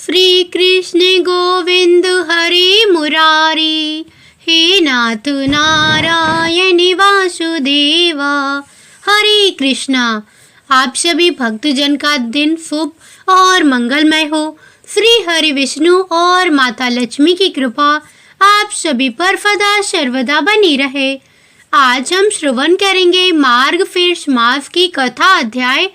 श्री कृष्ण गोविंद हरे मुरारी, हे नाथ नारायण वासुदेवा। हरे कृष्णा। आप सभी भक्तजन का दिन शुभ और मंगलमय हो। श्री हरि विष्णु और माता लक्ष्मी की कृपा आप सभी पर सदा सर्वदा बनी रहे। आज हम श्रवण करेंगे मार्गशीर्ष मास की कथा अध्याय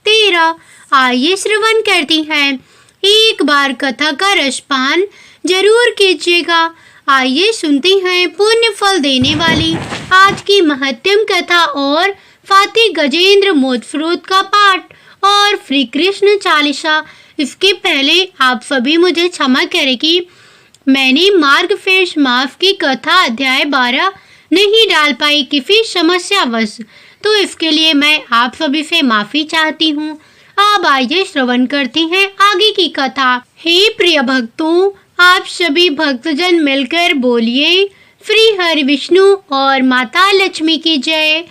13। आइए श्रवण करती हैं। एक बार कथा का रसपान जरूर कीजिएगा। आइए सुनते हैं पुण्य फल देने वाली आज की महत्तम कथा और फाती गजेंद्र मोक्षफ्रोत का पाठ और श्री कृष्ण चालीसा। इसके पहले आप सभी मुझे क्षमा करें कि मैंने मार्गशीर्ष मास की कथा अध्याय 12 नहीं डाल पाई किसी समस्यावश, तो इसके लिए मैं आप सभी से माफी चाहती हूँ। अब आइए श्रवण करते हैं आगे की कथा। हे प्रिय भक्तों, आप सभी भक्तजन मिलकर बोलिए श्री हरि विष्णु और माता लक्ष्मी की जय।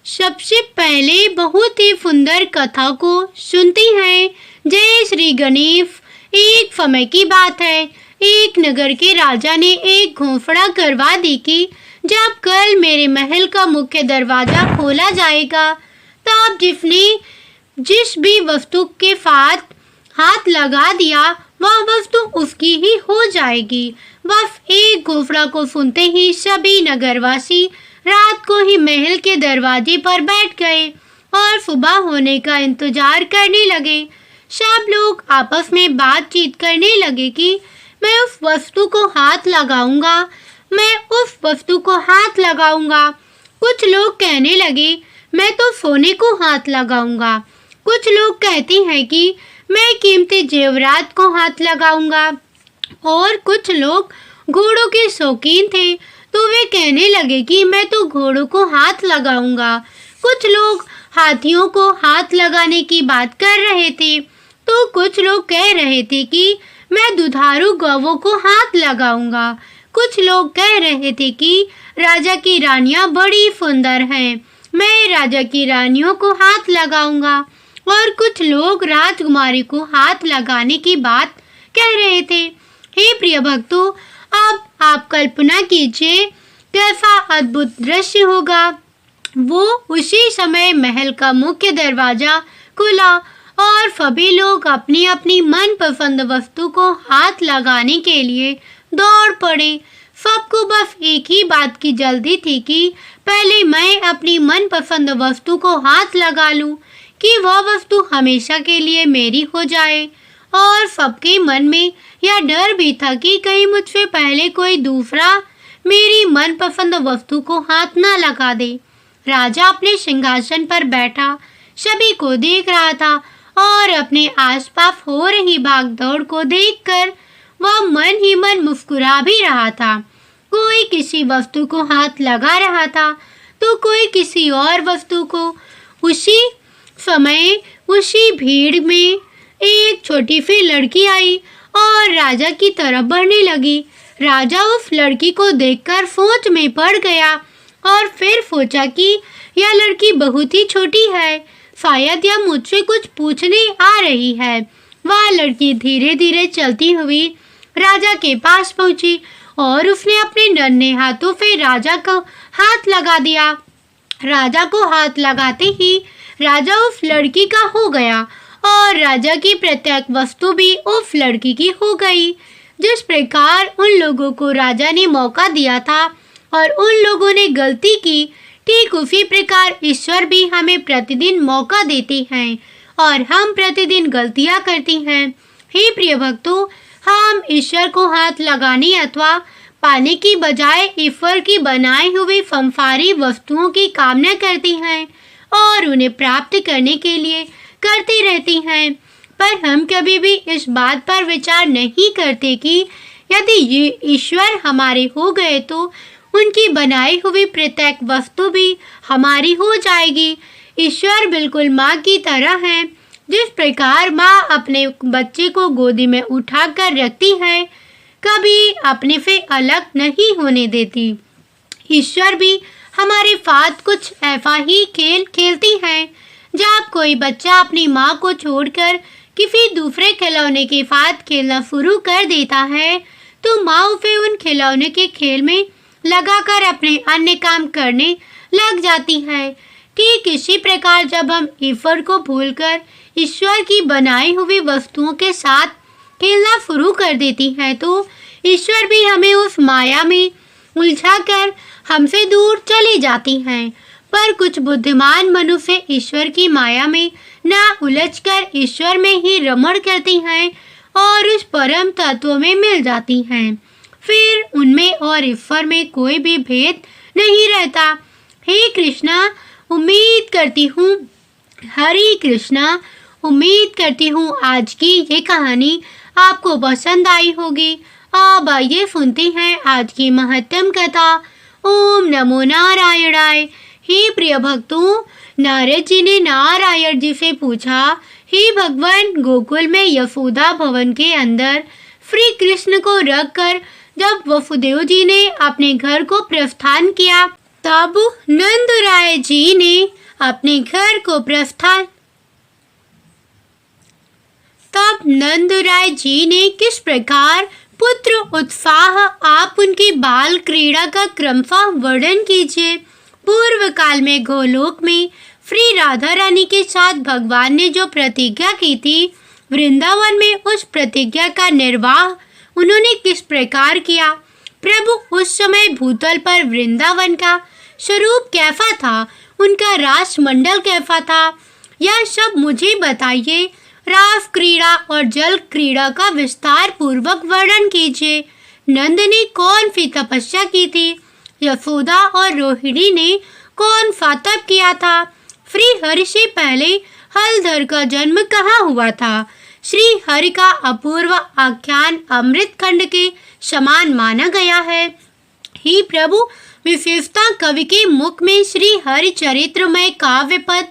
सबसे पहले बहुत ही सुंदर कथा को सुनते हैं। जय श्री गणेश। एक समय की बात है, एक नगर के राजा ने एक घोषणा करवा दी कि जब कल मेरे महल का मुख्य दरवाजा खोला जाएगा, तब जिसने जिस भी वस्तु के साथ हाथ लगा दिया वह वस्तु उसकी ही हो जाएगी। बस एक घोषणा को सुनते ही सभी नगरवासी रात को ही महल के दरवाजे पर बैठ गए और सुबह होने का इंतजार करने लगे। सब लोग आपस में बातचीत करने लगे कि मैं उस वस्तु को हाथ लगाऊंगा, मैं उस वस्तु को हाथ लगाऊंगा। कुछ लोग कहने लगे मैं तो सोने को हाथ लगाऊंगा। कुछ लोग कहते हैं कि मैं कीमती जेवरात को हाथ लगाऊंगा। और कुछ लोग घोड़ों के शौकीन थे, तो वे कहने लगे कि मैं तो घोड़ों को हाथ लगाऊंगा। कुछ लोग हाथियों को हाथ लगाने की बात कर रहे थे, तो कुछ लोग कह रहे थे कि मैं दुधारू गौवों को हाथ लगाऊंगा। कुछ लोग कह रहे थे कि राजा की रानियां बड़ी सुंदर हैं, मैं राजा की रानियों को हाथ लगाऊंगा। और कुछ लोग राजकुमारी को हाथ लगाने की बात कह रहे थे। हे प्रिय भक्तों, अब आप कल्पना कीजिए कैसा अद्भुत दृश्य होगा। वो उसी समय महल का मुख्य दरवाजा खुला और सभी लोग अपनी अपनी मनपसंद वस्तु को हाथ लगाने के लिए दौड़ पड़े। सबको बस एक ही बात की जल्दी थी कि पहले मैं अपनी मनपसंद वस्तु को हाथ लगा लूं, कि वह वस्तु हमेशा के लिए मेरी हो जाए। और सबके मन में यह डर भी था कि कहीं मुझसे पहले कोई दूसरा मेरी मनपसंद वस्तु को हाथ ना लगा दे। राजा अपने सिंहासन पर बैठा सभी को देख रहा था और अपने आसपास हो रही भागदौड़ को देखकर वह मन ही मन मुस्कुरा भी रहा था। कोई किसी वस्तु को हाथ लगा रहा था, तो कोई किसी और वस्तु को। उसी समय उसी भीड़ में एक छोटी सी लड़की आई और राजा की तरफ बढ़ने लगी। राजा उस लड़की को देखकर सोच में पड़ गया और फिर सोचा कि यह लड़की बहुत ही छोटी है, शायद यह मुझसे कुछ पूछने आ रही है। वह लड़की धीरे धीरे चलती हुई राजा के पास पहुंची और उसने अपने नन्हे हाथों से राजा को हाथ लगा दिया। राजा को हाथ लगाते ही राजा उस लड़की का हो गया और राजा की प्रत्येक वस्तु भी उस लड़की की हो गई। जिस प्रकार उन लोगों को राजा ने मौका दिया था और उन लोगों ने गलती की, ठीक उसी प्रकार ईश्वर भी हमें प्रतिदिन मौका देते हैं और हम प्रतिदिन गलतियां करते हैं। हे प्रिय भक्तों, हम ईश्वर को हाथ लगाने अथवा पाने की बजाय ईश्वर की बनाई हुई संसारी वस्तुओं की कामना करते हैं और उन्हें प्राप्त करने के लिए करते रहते हैं। पर हम कभी भी इस बात पर विचार नहीं करते कि यदि ये ईश्वर हमारे हो गए तो उनकी बनाई हुई प्रत्येक वस्तु भी हमारी हो जाएगी। ईश्वर बिल्कुल माँ की तरह है। जिस प्रकार माँ अपने बच्चे को गोदी में उठाकर रखती है, कभी अपने से अलग नहीं होने देती, ईश्वर भी हमारे साथ कुछ ऐसा ही खेल खेलती है। जब कोई बच्चा अपनी माँ को छोड़कर किसी दूसरे खिलौने के साथ खेलना शुरू कर देता है तो माँ उसे उन खिलौने के खेल में लगाकर अपने अन्य काम करने लग जाती है। ठीक इसी प्रकार जब हम ईश्वर को भूलकर ईश्वर की बनाई हुई वस्तुओं के साथ खेलना शुरू कर देती हैं तो ईश्वर भी हमें उस माया में उलझाकर हमसे दूर चली जाती हैं। पर कुछ बुद्धिमान मनुष्य ईश्वर की माया में न उलझकर ईश्वर में ही रमण करती हैं और उस परम तत्व में मिल जाती हैं। फिर उनमें और ईश्वर में कोई भी भेद नहीं रहता। हे कृष्णा, उम्मीद करती हूँ हरे कृष्णा, उम्मीद करती हूँ आज की ये कहानी आपको पसंद आई होगी। अब आइए सुनते हैं आज की महत्तम कथा। ओम नमो नारायणाय। हे प्रिय भक्तों, नारद जी ने नारायण जी से पूछा, हे भगवान, गोकुल में यशोदा भवन के अंदर श्री कृष्ण को रखकर जब वसुदेव जी ने अपने घर को प्रस्थान किया तब नंद राय जी ने अपने घर को प्रस्थान तब नंद राय जी ने किस प्रकार पुत्र उत्साह आप उनकी बाल क्रीड़ा का क्रमशः वर्णन कीजिए। पूर्व काल में गोलोक में श्री राधा रानी के साथ भगवान ने जो प्रतिज्ञा की थी, वृंदावन में उस प्रतिज्ञा का निर्वाह उन्होंने किस प्रकार किया। प्रभु उस समय भूतल पर वृंदावन का स्वरूप कैसा था, उनका रास मंडल कैसा था, यह सब मुझे बताइए। रास क्रीड़ा और जल क्रीड़ा का विस्तार पूर्वक वर्णन कीजिए। नंद ने कौन सी तपस्या की थी, यशोदा और रोहिणी ने कौन सा तप किया था, श्री हरि से पहले हलधर का जन्म कहाँ हुआ था। श्री हरि का अपूर्व आख्यान अमृत खंड के समान माना गया है। हे प्रभु, विशेषता कवि के मुख में श्री हरि चरित्रमय काव्य पद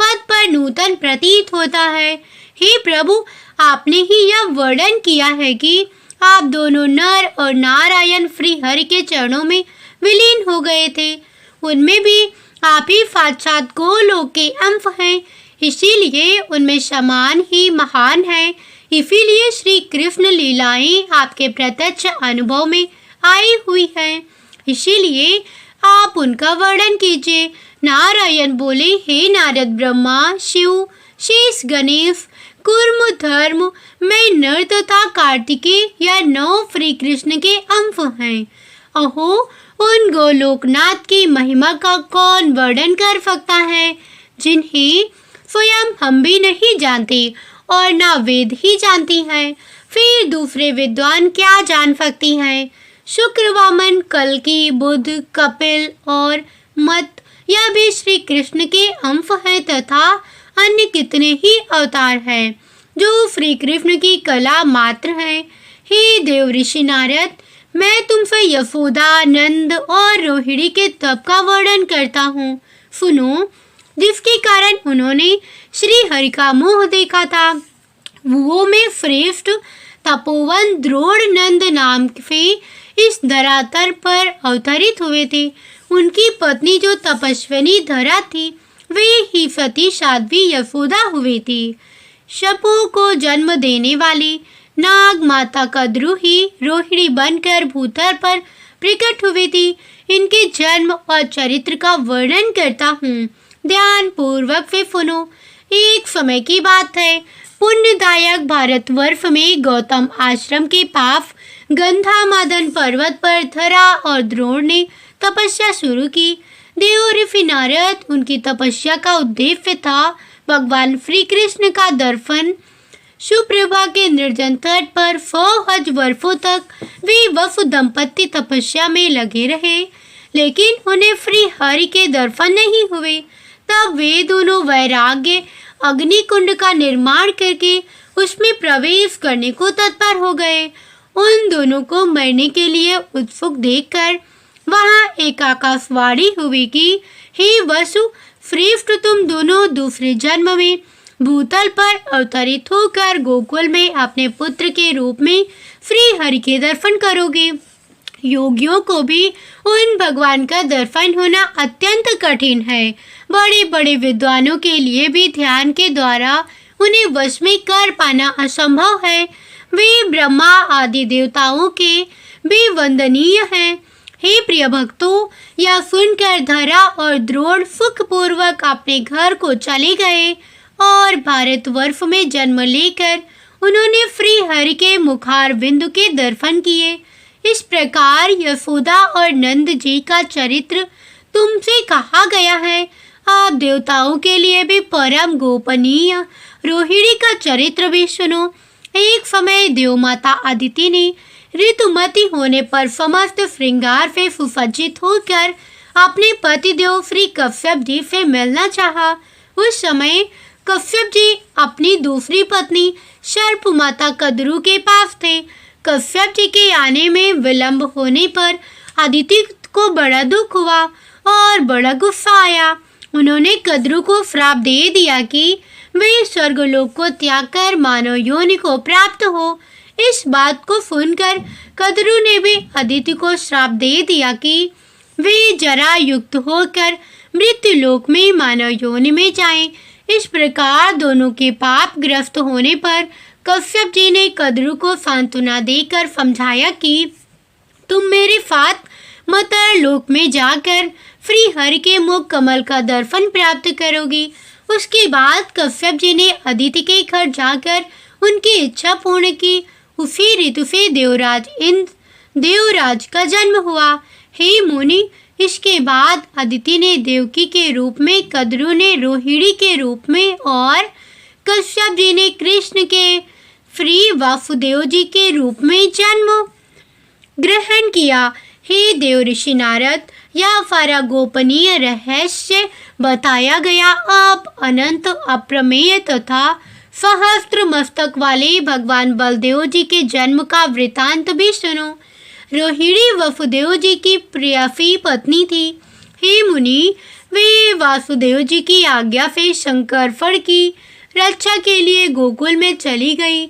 पर नूतन प्रतीत होता है। हे प्रभु, आपने ही यह वर्णन किया है कि आप दोनों नर और नारायण श्री हरि के चरणों में विलीन हो गए थे। उनमें भी आप ही साक्षात गोलोक के अंश हैं, इसीलिए उनमें समान ही महान है। इसीलिए श्री कृष्ण लीलाएं आपके प्रत्यक्ष अनुभव में आई हुई हैं, इसीलिए आप उनका वर्णन कीजिए। नारायण बोले, हे नारद, ब्रह्मा, शिव, शेष, गणेश, कुर्म, धर्म, मैं नर तथा कार्तिकेय या 9 श्री कृष्ण के अंश हैं। अहो, उन गोलोकनाथ की महिमा का कौन वर्णन कर सकता है, जिन्हें स्वयं हम भी नहीं जानते और ना वेद ही जानती हैं। फिर दूसरे विद्वान क्या जान सकती हैं। शुक्र, वामन, कल्कि, बुध, कपिल और मत यह भी श्री कृष्ण के अंश हैं तथा अन्य कितने ही अवतार हैं जो श्री कृष्ण की कला मात्र हैं। हे देव ऋषि नारद, मैं तुमसे यशोदा, नंद और रोहिणी के तप का वर्णन करता हूँ। सुनो, जिसके कारण उन्होंने श्री हरि का मुँह देखा था। वो में श्रेष्ठ तपोवन द्रोण नंद नाम से इस धरातल पर अवतरित हुए थे। उनकी पत्नी जो तपस्विनी धरा थी, वे ही सती साध्वी यशोदा हुई थी। शपों को जन्म देने वाली नाग माता कद्रुही रोहिणी बनकर भूतल पर प्रकट हुई थी। इनके जन्म और चरित्र का वर्णन करता हूँ, ध्यान पूर्वक से सुनो। एक समय की बात है, पुण्यदायक भारतवर्ष में गौतम आश्रम के पास गंधामादन पर्वत पर धरा और द्रोण ने तपस्या शुरू की। देव ऋषि नारद, उनकी तपस्या का उद्देश्य था भगवान श्री कृष्ण का दर्शन। सुप्रभा के निर्जन तट पर 100 वर्षों तक वे वसु दंपति तपस्या में लगे रहे, लेकिन उन्हें श्री हरि के दर्शन नहीं हुए। तब वे दोनों वैराग्य अग्निकुंड का निर्माण करके उसमें प्रवेश करने को तत्पर हो गए। उन दोनों को मरने के लिए उत्सुक देखकर वहां एक आकाशवाणी हुई कि हे वसु श्रेष्ठ, तुम दोनों दूसरे जन्म में भूतल पर अवतरित होकर गोकुल में अपने पुत्र के रूप में श्री हरि के दर्शन करोगे। योगियों को भी उन भगवान का दर्शन होना अत्यंत कठिन है। बड़े बड़े विद्वानों के लिए भी ध्यान के द्वारा उन्हें वश में कर पाना असंभव है। वे ब्रह्मा आदि देवताओं के भी वंदनीय हैं। हे प्रिय भक्तों, यह सुनकर धरा और द्रोण सुखपूर्वक अपने घर को चले गए और भारतवर्ष में जन्म लेकर उन्होंने श्री हरि के मुखार बिंदु के दर्शन किए। इस प्रकार यशोदा और नंद जी का चरित्र तुमसे कहा गया है। आप देवताओं के लिए भी परम गोपनीय रोहिणी का चरित्र भी सुनो। एक समय देवमाता अदिति ने ऋतुमती होने पर समस्त श्रृंगार से सुसज्जित होकर अपने पति देव श्री कश्यप जी से मिलना चाहा। उस समय कश्यप जी अपनी दूसरी पत्नी सर्प माता कद्रू के पास थे। कश्यप जी के आने में विलंब होने पर अदिति को बड़ा दुख हुआ और बड़ा गुस्सा आया। उन्होंने कद्रू को श्राप दे दिया कि वे स्वर्गलोक को त्याग कर मानव योनि को प्राप्त हो। इस बात को सुनकर कद्रू ने भी अदिति को श्राप दे दिया कि वे जरा युक्त होकर मृत्यु लोक में मानव योनि में जाएं। इस प्रकार दोनों के पाप ग्रस्त होने पर कश्यप जी ने कद्रू को सांत्वना देकर समझाया कि तुम मेरे साथ मतर लोक में जाकर श्री हरि के मुख कमल का दर्शन प्राप्त करोगी। उसके बाद कश्यप जी ने अदिति के घर जाकर उनकी इच्छा पूर्ण की। उसी ऋतु से देवराज का जन्म हुआ। हे मुनि, इसके बाद अदिति ने देवकी के रूप में, कद्रू ने रोहिणी के रूप में और कश्यप जी ने कृष्ण के श्री वासुदेव जी के रूप में जन्म ग्रहण किया। हे देव ऋषि नारद, यह सारा गोपनीय रहस्य बताया गया। अब अनंत अप्रमेय तथा सहस्त्र मस्तक वाले भगवान बलदेव जी के जन्म का वृतांत भी सुनो। रोहिणी वसुदेव जी की प्रियसी पत्नी थी। हे मुनि, वे वासुदेव जी की आज्ञा से शंकरफड़ की रक्षा के लिए गोकुल में चली गई।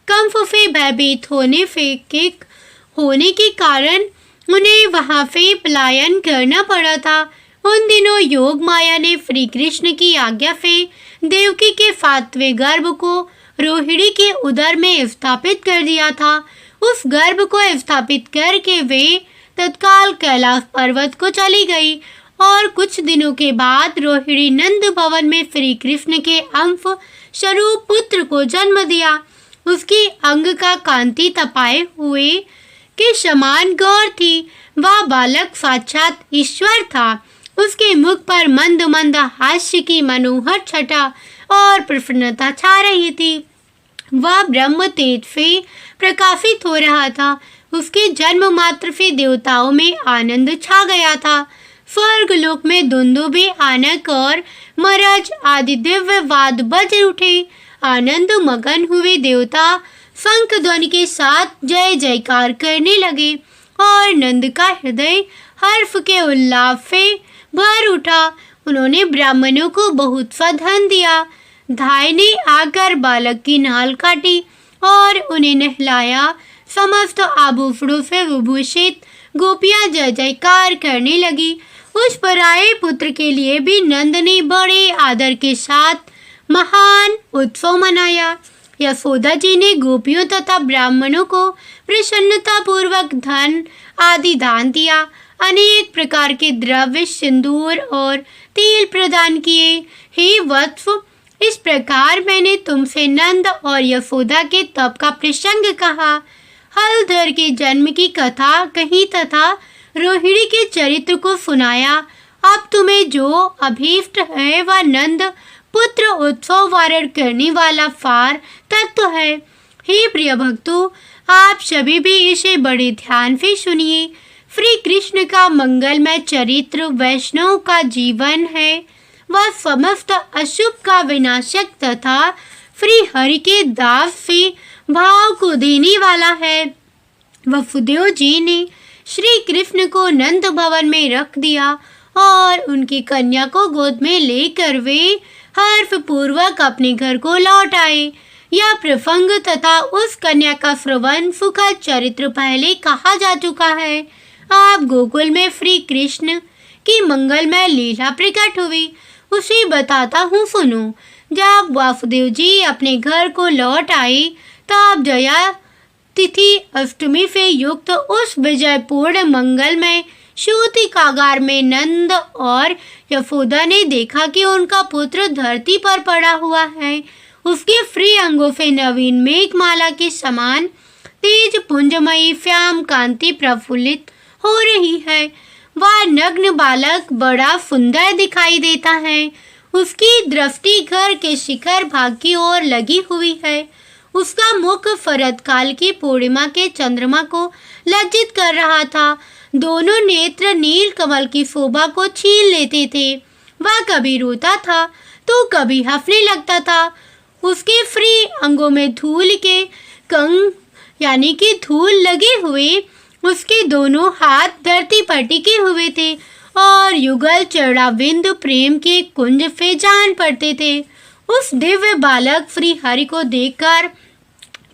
कंस से भयभीत होने के कारण उन्हें वहां से पलायन करना पड़ा था। उन दिनों योग माया ने श्री कृष्ण की आज्ञा से देवकी के 7वें गर्भ को रोहिणी के उदर में स्थापित कर दिया था। उस गर्भ को स्थापित करके वे तत्काल कैलाश पर्वत को चली गई और कुछ दिनों के बाद रोहिणी नंद भवन में श्री कृष्ण के अंश स्वरूप पुत्र को जन्म दिया। उसकी अंग का कांति तपाए हुए के समान गौर थी। वह बालक साक्षात ईश्वर था। उसके मुख पर मंद मंद हास्य की मनोहर छटा और प्रसन्नता छा रही थी। वह ब्रह्म तेज से प्रकाशित हो रहा था। उसके जन्म मात्र से देवताओं में आनंद छा गया था। स्वर्ग लोक में दुंदुभि, आनक और मरज आदि दिव्य वाद बज उठे। आनंद मगन हुए देवता शंख ध्वनि के साथ जय जयकार करने लगे और नंद का हृदय हर्ष के उल्लास से भर उठा। उन्होंने ब्राह्मणों को बहुत सा धन दिया। धाय ने आकर बालक की नाल काटी और उन्हें नहलाया। समस्त आभूषणों से विभूषित गोपियां जय जयकार करने लगी। उस पराये पुत्र के लिए भी नंद ने बड़े आदर के साथ महान उत्सव मनाया। यशोदा जी ने गोपियों तथा ब्राह्मणों को प्रसन्नता पूर्वक धन आदि दान दिया। अनेक प्रकार के द्रव्य, सिंदूर और तेल प्रदान किए। हे वत्स, इस प्रकार मैंने तुमसे नंद और यशोदा के तप का प्रसंग कहा, हलधर के जन्म की कथा कही तथा रोहिणी के चरित्र को सुनाया। अब तुम्हें जो अभीष्ट है वह नंद पुत्र उत्सव वारण करने वाला फार तत्व है। हे प्रिय भक्तों, आप सभी भी इसे बड़े ध्यान से सुनिए। श्री कृष्ण का मंगलमय चरित्र वैष्णव का जीवन है। वह समस्त अशुभ का विनाशक तथा श्री हरि के दास से भाव को देने वाला है। वसुदेव जी ने श्री कृष्ण को नंद भवन में रख दिया और उनकी कन्या को गोद में लेकर वे हर्ष पूर्वक अपने घर को लौट आए। यह प्रसंग तथा उस कन्या का श्रवण सुखद चरित्र पहले कहा जा चुका है। आप गोकुल में श्री कृष्ण की मंगलमय लीला प्रकट हुई, उसे बताता हूँ, सुनो। जब वासुदेव जी अपने घर को लौट आई तब जया तिथि अष्टमी से युक्त उस विजयपूर्ण मंगलमय सूतिकागार में नंद और यशोदा ने देखा कि उनका पुत्र धरती पर पड़ा हुआ है। उसके फ्री अंगों से नवीन मेघमाला के समान तेज पुंजमयी श्याम कांति प्रफुल्लित हो रही है। वह नग्न बालक बड़ा सुंदर दिखाई देता है। उसकी दृष्टि घर के शिखर भाग की ओर लगी हुई है। उसका मुख शरद काल की पूर्णिमा के चंद्रमा को लज्जित कर रहा था। दोनों नेत्र नील कमल की शोभा को छीन लेते थे। वह कभी रोता था तो कभी हंसने लगता था। उसके फ्री अंगों में धूल के कंग यानी कि धूल लगे हुए उसके दोनों हाथ धरती पर टिके हुए थे और युगल चरणाविंद प्रेम के कुंज से जान पड़ते थे। उस दिव्य बालक श्री हरि को देखकर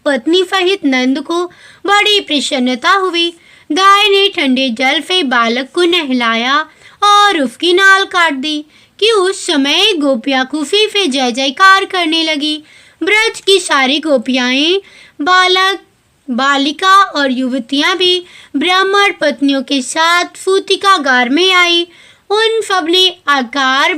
पत्नी सहित नंद को बड़ी प्रसन्नता हुई। दाई ने ठंडे जल से बालक को नहलाया और उसकी नाल काट दी कि उस समय गोपियां खुशी से जय जयकार करने लगी। ब्रज की सारी गोपियाएं, बालक, बालिका और युवतियां भी ब्राह्मण पत्नियों के साथ सूतिकागार में आई। उन सब ने आकर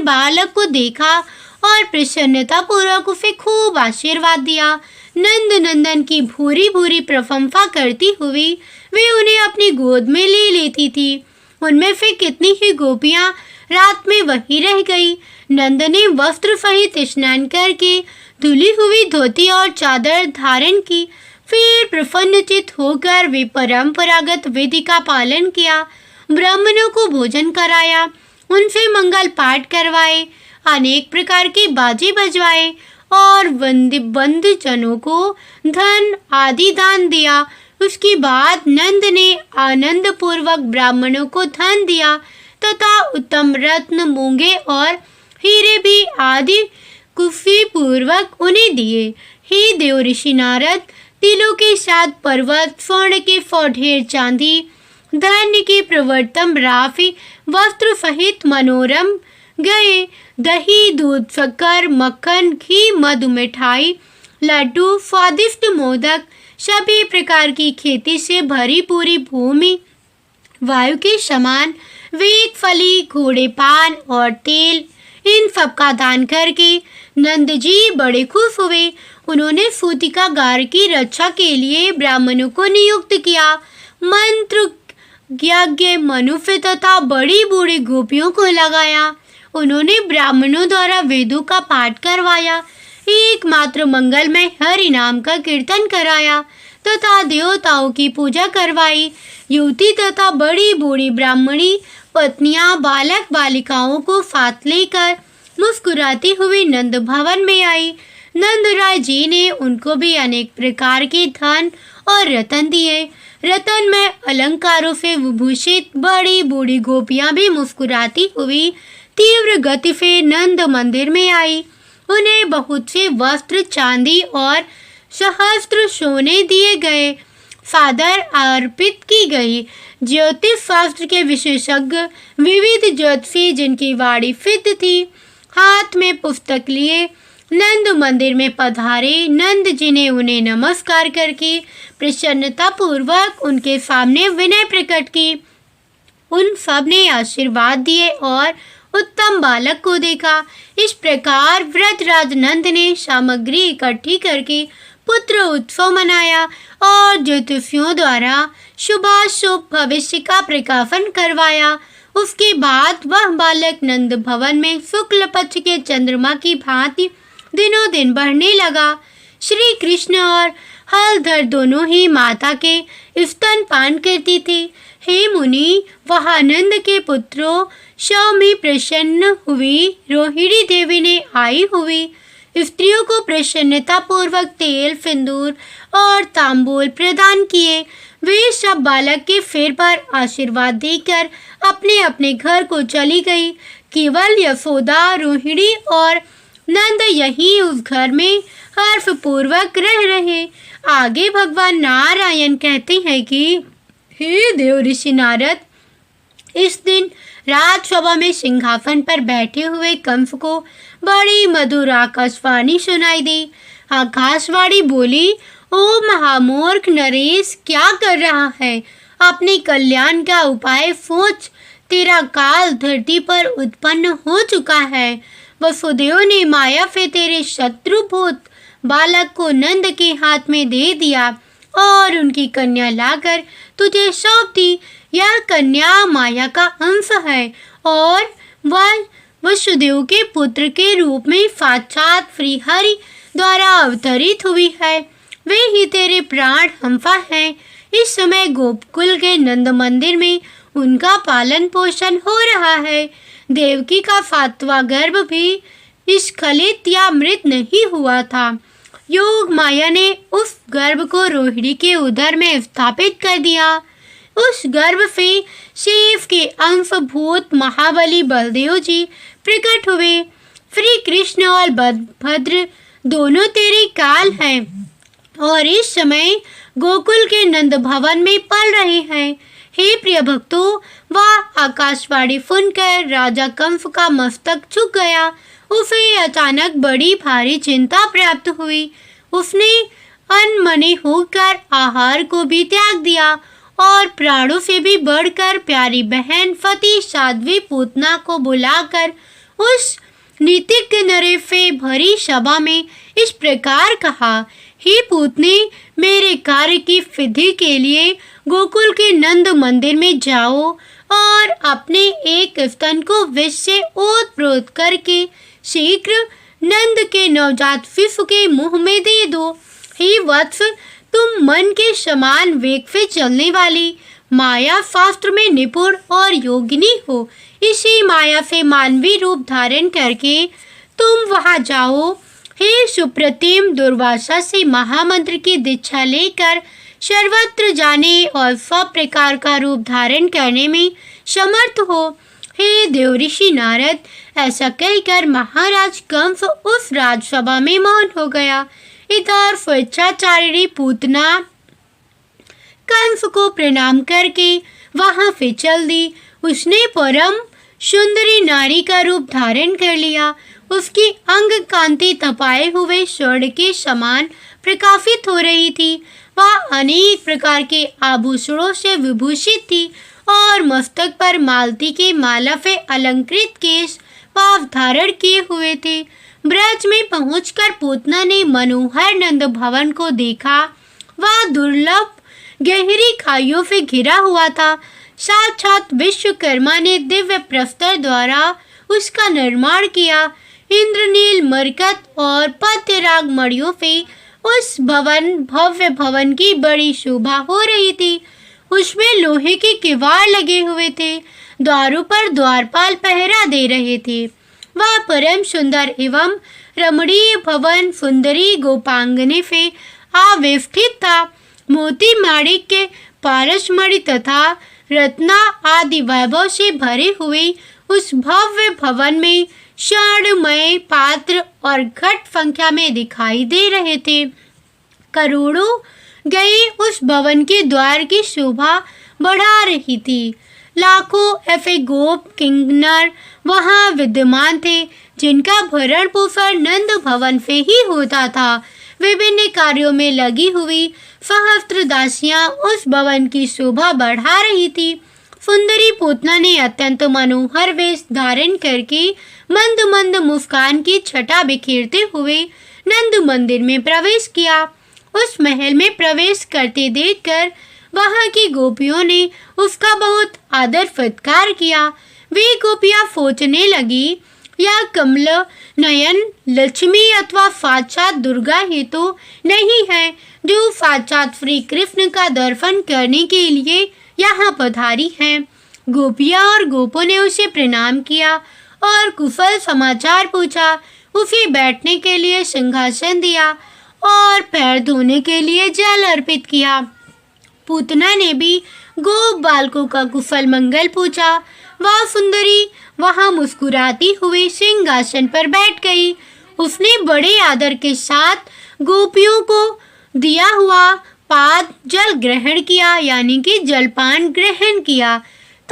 बालक को देखा और प्रसन्नता पूर्वक उसे खूब आशीर्वाद दिया। नंद नंदन की भूरी भूरी प्रशंसा करती हुई वे उन्हें अपनी गोद में ले लेती थी। उनमें से कितनी ही गोपियां रात में वहीं रह गई। नंद ने वस्त्र सहित स्नान करके धुली हुई धोती और चादर धारण की। फिर प्रसन्नचित होकर वे परंपरागत विधि का पालन किया। ब्राह्मणों को भोजन कराया, उनसे मंगल पाठ करवाए, अनेक प्रकार की बाजे बजवाए और बंधुजनों को धन आदि दान दिया। उसके बाद नंद ने आनंद पूर्वक ब्राह्मणों को धन दिया तथा उत्तम रत्न, मूंगे और हीरे भी आदि खुशी पूर्वक उन्हें दिए। हे देव ऋषि नारद, तिलों के साथ पर्वत, स्वर्ण के ढेर चांदी, धान्य की प्रवर्तम राशि, वस्त्र सहित मनोरम गए, दही, दूध, शक्कर, मक्खन, घी, मधु, मिठाई, लड्डू, स्वादिष्ट मोदक, सभी प्रकार की खेती से भरी पूरी भूमि, वायु के समान वेग फली, घोड़े पान और तेल, इन सब का दान करके नंद जी बड़े खुश हुए। उन्होंने सूतिकागार की रक्षा के लिए ब्राह्मणों को नियुक्त किया। मंत्र यज्ञ मनुष्य तथा बड़ी बूढ़ी गोपियों को लगाया। उन्होंने ब्राह्मणों द्वारा वेदों का पाठ करवाया, एकमात्र मंगलमय हरि नाम का कीर्तन कराया तथा देवताओं की पूजा करवाई। युवती तथा बड़ी बूढ़ी ब्राह्मणी पत्नियां बालक बालिकाओं को साथ लेकर मुस्कुराती हुई नंद भवन में आई। नंद राय जी ने उनको भी अनेक प्रकार के धन और रतन दिए। रतन में अलंकारों से विभूषित बड़ी बूढ़ी गोपियां भी मुस्कुराती हुई तीव्र गति से नंद मंदिर में आई। उन्हें बहुत से वस्त्र, चांदी और सहस्त्र सोने दिए गए। सादर अर्पित की गई। ज्योतिष शास्त्र के विशेषज्ञ, विविध ज्योतिषी जिनकी वाणी सिद्ध थी, हाथ में पुस्तक लिए नंद मंदिर में पधारे। नंद जी ने उन्हें नमस्कार करके प्रसन्नता पूर्वक उनके सामने विनय प्रकट की। उन सब ने आशीर्वाद दिए और उत्तम बालक को देखा। इस प्रकार व्रतराज नंद ने सामग्री इकट्ठी करके पुत्र उत्सव मनाया और ज्योतिषियों द्वारा शुभाशुभ भविष्य का प्रकाशन करवाया। उसके बाद वह बालक नंद भवन में शुक्ल पक्ष के चंद्रमा की भांति दिनों दिन बढ़ने लगा। श्री कृष्ण और हलधर दोनों ही माता के स्तनपान करती थी। हे मुनि, वह आनंद के पुत्रों सौम्य प्रसन्न हुई। रोहिणी देवी ने आई हुई स्त्रियों को प्रसन्नता पूर्वक तेल, सिंदूर और तांबूल प्रदान किए। वे सब बालक के सिर पर आशीर्वाद देकर अपने अपने घर को चली गई। केवल यशोदा, रोहिणी और नंद यहीं उस घर में हर्ष पूर्वक रह रहे। आगे भगवान नारायण कहते हैं कि हे देव ऋषि नारद, इस दिन राजसभा में सिंहासन पर बैठे हुए कंस को बड़ी मधुर आकाशवाणी सुनाई दी। आकाशवाणी बोली, ओ महामूर्ख नरेश, क्या कर रहा है? अपने कल्याण का उपाय सोच। तेरा काल धरती पर उत्पन्न हो चुका है। वसुदेव ने माया से तेरे शत्रुभूत बालक को नंद के हाथ में दे दिया और उनकी कन्या लाकर तुझे सौंप दी। यह कन्या माया का अंश है और वह वसुदेव के पुत्र के रूप में साक्षात श्रीहरि द्वारा अवतरित हुई है। वे ही तेरे प्राण हंसा है। इस समय गोकुल के नंद मंदिर में उनका पालन पोषण हो रहा है। देवकी का 7वां गर्भ भी स्खलित या मृत नहीं हुआ था। योग माया ने उस गर्भ को रोहिणी के उदर में स्थापित कर दिया। उस गर्भ से शिव के अंशभूत महाबली बलदेव जी प्रकट हुए। श्री कृष्ण और बलभद्र दोनों तेरे काल हैं और इस समय गोकुल के नंद भवन में पल रहे हैं। हे प्रिय भक्तों, वह आकाशवाणी सुनकर राजा कंस का मस्तक झुक गया। उसे अचानक बड़ी भारी चिंता प्राप्त हुई। उसने अनमने होकर आहार को भी त्याग दिया और प्राणों से भी बढ़कर प्यारी बहन सती साध्वी पूतना को बुलाकर उस नीतिज्ञ नरेश से भरी सभा में इस प्रकार कहा, हे पूतने, मेरे कार्य की सिद्धि के लिए गोकुल के नंद मंदिर में जाओ और अपने एक स्तन को विष से ओत-प्रोत करके शीघ्र नंद के नवजात शिशु के मुंह में दे दो। हे वत्स, तुम मन के समान वेग से चलने वाली माया शास्त्र में निपुण और योगिनी हो। इसी माया से मानवीय रूप धारण करके तुम वहां जाओ। हे सुप्रतिम, दुर्वासा से महामंत्र की दीक्षा लेकर सर्वत्र जाने और सब प्रकार का रूप धारण करने में समर्थ हो। हे देवऋषि नारद, ऐसा कहकर महाराज कंस उस राजसभा में मौन हो गया। इधर स्वेच्छाचारिणी पूतना कंस को प्रणाम करके वहां से चल दी। उसने परम सुंदरी नारी का रूप धारण कर लिया। उसकी अंग कांति तपाए हुए स्वर्ण के समान प्रकाशित हो रही थी। वह अनेक प्रकार के आभूषणों से विभूषित थी और मस्तक पर मालती के माला से अलंकृत केश पाव धारण किए हुए थे। ब्रज में पहुंचकर पूतना ने मनोहर नंद भवन को देखा। वह दुर्लभ गहरी खाइयों से घिरा हुआ था। साक्षात विश्वकर्मा ने दिव्य प्रस्तर द्वारा उसका निर्माण किया। इंद्रनील मरकत और पत्यराग मणियों से उस भव्य भवन की बड़ी शोभा हो रही थी। उसमें लोहे के किवाड़ लगे हुए थे। द्वारों पर द्वारपाल पहरा दे रहे थे। वह परम सुंदर एवं रमणीय भवन सुंदरी गोपांगने से आवेष्टित था। मोती माणिक के पारसमणि तथा रत्ना आदि वैभव से भरे हुए उस भव्य भवन में स्वर्णमय पात्र और घट संख्या में दिखाई दे रहे थे। करोड़ों गए उस भवन के द्वार की शोभा बढ़ा रही थी। लाखों ऐसे गोप किंकनर वहां विद्यमान थे जिनका भरण पोषण नंद भवन से ही होता था। विभिन्न कार्यों में लगी हुई सहस्त्र दासियां उस भवन की शोभा बढ़ा रही थी। सुंदरी पूतना ने अत्यंत मनोहर वेश धारण करके मंद मंद मुस्कान की छटा बिखेरते हुए नंद मंदिर में प्रवेश किया। उस महल में प्रवेश करते देखकर वहां की गोपियों ने उसका बहुत आदर सत्कार किया। वे गोपियां सोचने लगी, यह कमल नयन लक्ष्मी अथवा साक्षात दुर्गा ही तो नहीं है जो साक्षात श्री कृष्ण का दर्शन करने के लिए यहाँ पधारी हैं। गोपियां और गोपों ने उसे प्रणाम किया और कुशल समाचार पूछा। उसे बैठने के लिए सिंहासन दिया और पैर धोने के लिए जल अर्पित किया। पूतना ने भी गोप बालकों का कुशल मंगल पूछा। वह सुंदरी वहां मुस्कुराती हुई सिंहासन पर बैठ गई। उसने बड़े आदर के साथ गोपियों को दिया हुआ पाद जल ग्रहण किया, यानी कि जलपान ग्रहण किया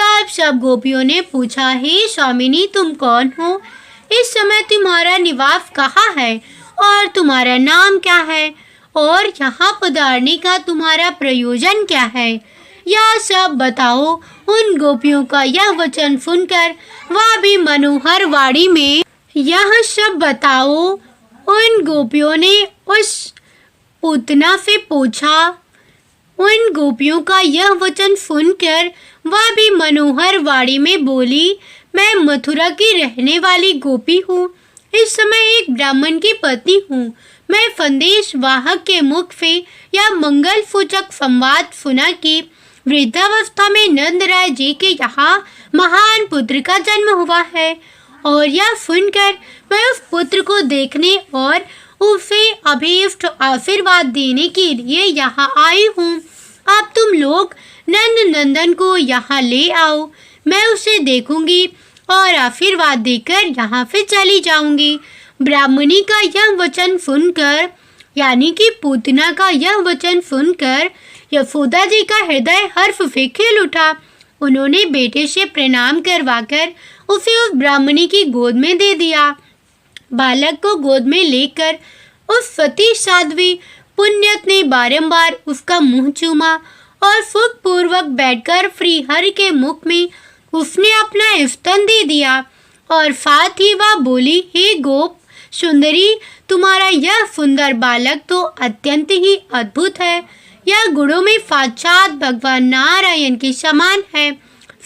तब सब गोपियों ने पूछा, हे स्वामिनी, तुम कौन हो? इस समय तुम्हारा निवास कहाँ है और तुम्हारा नाम क्या है और यहाँ पधारने का तुम्हारा प्रयोजन क्या है? यह सब बताओ। उन गोपियों का यह वचन सुनकर वह भी मनोहर वाणी में यह सब बताओ। उन गोपियों ने उस पूतना से पूछा। उन गोपियों का यह वचन सुनकर वह भी मनोहर वाणी में बोली, मैं मथुरा की रहने वाली गोपी हूँ। इस समय एक ब्राह्मण की पत्नी हूँ। मैं संदेश वाहक के मुख से यह मंगल सूचक संवाद सुना कि वृद्धावस्था में नंदराय जी के यहाँ महान पुत्र का जन्म हुआ है, और यह सुनकर मैं उस पुत्र को देखने और उसे अभीष्ट आशीर्वाद देने के लिए यहाँ आई हूँ। अब तुम लोग नंद नंदन को यहाँ ले आओ। मैं उसे देखूंगी और आशीर्वाद देकर यहाँ से चली जाऊंगी। ब्राह्मणी का यह वचन सुनकर, यानी कि पूतना का यह वचन सुनकर यशोदा जी का हृदय हर्ष से खिल उठा। उन्होंने बेटे से प्रणाम करवाकर उसे उस ब्राह्मणी की गोद में दे दिया। बालक को गोद में लेकर उस सती साध्वी पुण्यत ने बारंबार उसका मुंह चूमा और सुखपूर्वक बैठकर श्रीहरि के मुख में उसने अपना स्तन दे दिया, और साथ ही वह बोली, हे गोप सुंदरी, तुम्हारा यह सुंदर बालक तो अत्यंत ही अद्भुत है। यह गुणों में साक्षात भगवान नारायण के समान है।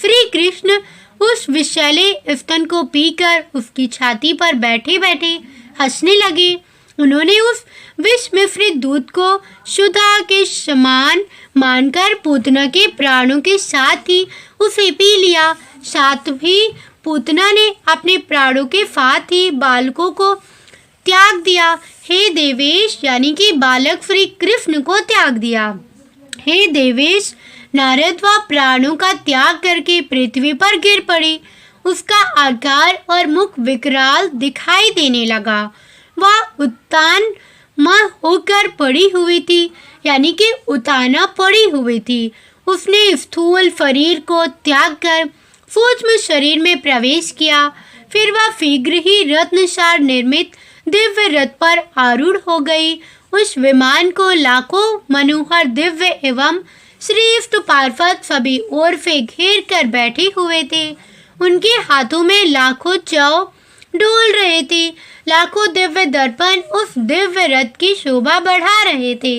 श्री कृष्ण उस विषैले स्तन को पीकर उसकी छाती पर बैठे बैठे हंसने लगे। उन्होंने उस विष मिश्रित दूध को सुधा के समान मानकर पूतना के प्राणों के साथ ही उसे पी लिया। साथ ही पूतना ने अपने प्राणों के साथ ही बालकों को त्याग दिया। हे देवेश, यानी कि बालक श्री कृष्ण को त्याग दिया। हे देवेश, नारद व प्राणों का त्याग करके पृथ्वी पर गिर पड़ी। उसका आकार और मुख विकराल दिखाई देने लगा। वह उत्तान मां होकर पड़ी हुई थी, यानी कि उताना पड़ी हुई थी। उसने स्थूल शरीर को त्याग कर सूक्ष्म शरीर में प्रवेश किया। फिर वह शीघ्र ही रत्नसार निर्मित दिव्य रथ पर आरूढ़ हो गई। उस विमान को लाखों मनोहर दिव्य एवं श्रेष्ठ पार्षद सभी ओर से घेर कर बैठे हुए थे। उनके हाथों में लाखों चौ डोल रहे थे। लाखों दिव्य दर्पण उस दिव्य रथ की शोभा बढ़ा रहे थे।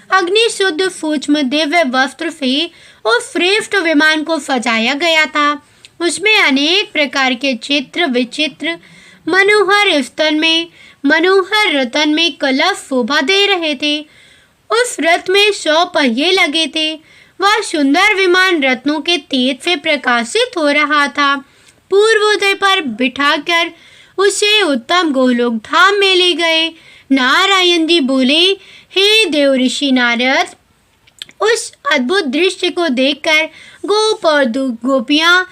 अग्नि शुद्ध सूक्ष्म दिव्य वस्त्र से उस श्रेष्ठ विमान को सजाया गया था। उसमें अनेक प्रकार के चित्र विचित्र मनोहर स्तन में, मनोहर रतन में कलश शोभा दे रहे थे। उस रथ में 100 पहिए लगे थे। वह सुंदर विमान रत्नों के तेज से प्रकाशित हो रहा था। पूर्वोदय पर बिठाकर उसे उत्तम गोलोक धाम में ले गए। नारायण जी बोले, हे देव ऋषि नारद, उस अद्भुत दृश्य को देखकर गोप और गोपियां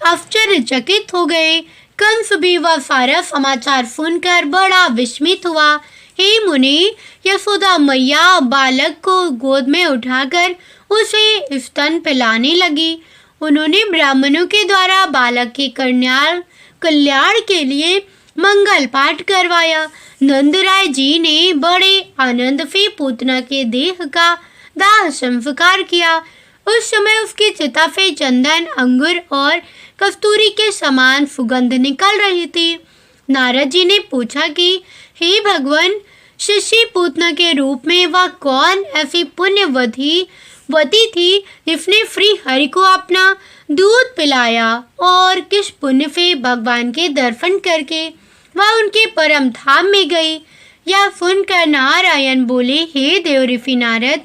आश्चर्यचकित हो गए। कंस भी वह सारा समाचार सुनकर बड़ा विस्मित हुआ। हे मुनि, यशोदा मैया बालक को गोद में उठाकर उसे स्तन पिलाने लगी। उन्होंने ब्राह्मणों के द्वारा बालक के कल्याण के लिए मंगल पाठ करवाया। नंदराय जी ने बड़े आनंद से पूतना के देह का दाह संस्कार किया। उस समय उसकी चिता से चंदन, अंगूर और कस्तूरी के समान सुगंध निकल रही थी। नारद जी ने पूछा कि हे भगवान, शिशि पूतना के रूप में वह कौन ऐसी पुण्यवती थी जिसने श्री हरि को अपना दूध पिलाया, और किस पुण्य से भगवान के दर्शन करके वह उनके परम धाम में गई। यह सुनकर नारायण बोले, हे देव ऋषि नारद,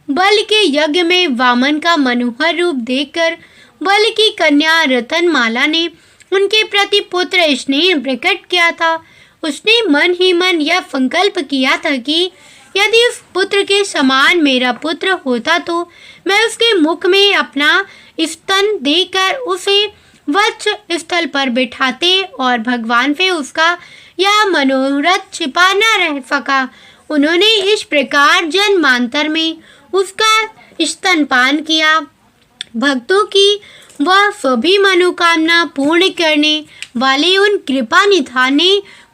बल के यज्ञ में वामन का मनोहर रूप देखकर बल की कन्या रतनमाला ने उनके प्रति पुत्र स्नेह प्रकट किया था। उसने मन ही मन यह संकल्प किया था कि यदि उस पुत्र के समान मेरा पुत्र होता तो मैं उसके मुख में अपना स्तन देकर उसे वत्स स्थल पर बिठाते और भगवान से उसका यह मनोरथ छिपा न रह सका। उन्होंने इस प्रकार जन्मांतर में उसका स्तनपान किया। भक्तों की वह सभी मनोकामना पूर्ण करने वाले उन कृपा निधान ने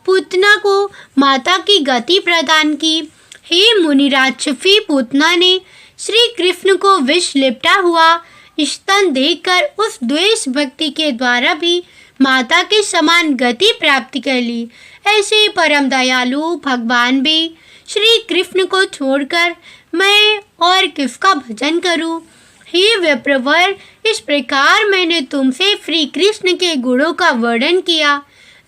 पूतना को माता की गति प्रदान की। हे मुनिराज पूतना ने श्री कृष्ण को विष लिपटा हुआ स्तन देखकर उस द्वेष भक्ति के द्वारा भी माता के समान गति प्राप्त कर ली। ऐसे परम दयालु भगवान भी श्री कृष्ण को छोड़कर मैं और किसका भजन करूं? हे विप्रवर, इस प्रकार मैंने तुमसे श्री कृष्ण के गुणों का वर्णन किया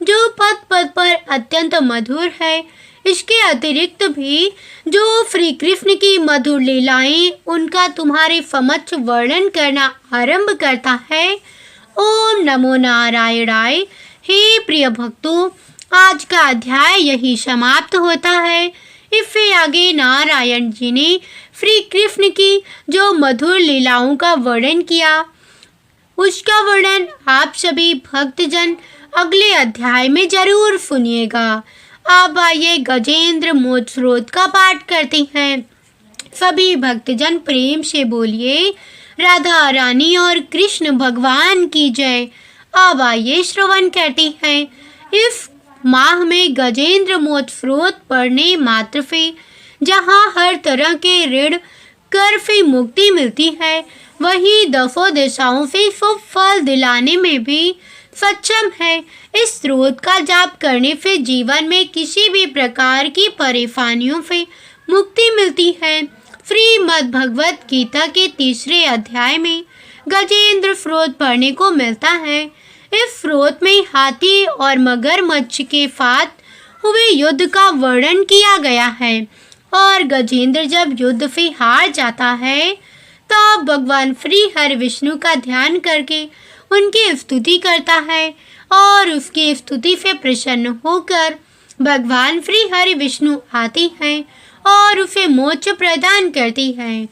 जो पद पद पर अत्यंत मधुर है। इसके अतिरिक्त भी जो श्री कृष्ण की मधुर लीलाएं उनका तुम्हारे समक्ष वर्णन करना आरंभ करता है। ओम नमो नारायणाय। हे प्रिय भक्तों, आज का अध्याय यही समाप्त होता है। इससे आगे नारायण जी ने श्री कृष्ण की जो मधुर लीलाओं का वर्णन किया उसका वर्णन आप सभी भक्तजन अगले अध्याय में जरूर सुनिएगा। अब आइए गजेंद्र मोक्ष स्रोत का पाठ करते हैं। सभी भक्तजन प्रेम से बोलिए राधा रानी और कृष्ण भगवान की जय। अब आइए श्रवण करते हैं। इस माह में गजेंद्र मोक्ष स्रोत पढ़ने मात्र से जहाँ हर तरह के ऋण कर से मुक्ति मिलती है, वही दसों दिशाओं से शुभ फल दिलाने में भी सक्षम है। इस स्रोत का जाप करने से जीवन में किसी भी प्रकार की परेशानियों से मुक्ति मिलती है। श्रीमद् भगवत गीता के 3 अध्याय में गजेंद्र स्रोत पढ़ने को मिलता है। इस स्रोत में हाथी और मगरमच्छ के साथ हुए युद्ध का वर्णन किया गया है और गजेंद्र जब युद्ध से हार जाता है तब भगवान श्री हरि विष्णु का ध्यान करके उनकी स्तुति करता है और उसकी स्तुति से प्रसन्न होकर भगवान श्री हरि विष्णु आते हैं और उसे मोक्ष प्रदान करते हैं।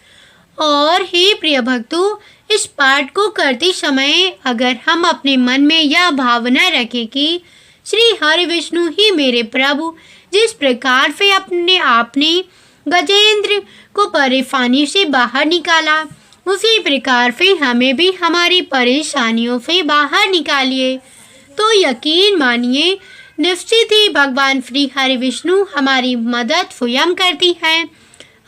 और हे प्रिय भक्तों, इस पाठ को करते समय अगर हम अपने मन में यह भावना रखें कि श्री हरि विष्णु ही मेरे प्रभु जिस प्रकार से अपने आप ने गजेंद्र को परेशानी से बाहर निकाला, उसी प्रकार से हमें भी हमारी परेशानियों से बाहर निकालिए, तो यकीन मानिए निश्चित ही भगवान श्री हरि विष्णु हमारी मदद स्वयं करती हैं।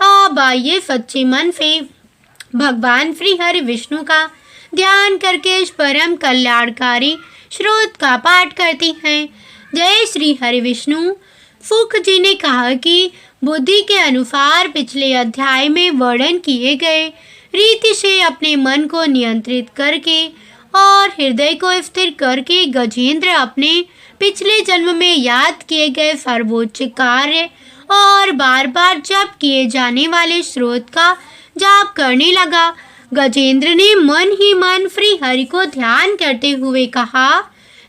अब आइए सच्चे मन से भगवान श्री हरि विष्णु का ध्यान करके इस परम कल्याणकारी स्रोत का पाठ करती हैं। जय श्री हरि विष्णु। सुख जी ने कहा कि बुद्धि के अनुसार पिछले अध्याय में वर्णन किए गए रीति से अपने मन को नियंत्रित करके और हृदय को स्थिर करके गजेंद्र अपने पिछले जन्म में याद किए गए सर्वोच्च कार्य और बार बार जप किए जाने वाले स्रोत का जाप करने लगा। गजेंद्र ने मन ही मन श्री हरि को ध्यान करते हुए कहा,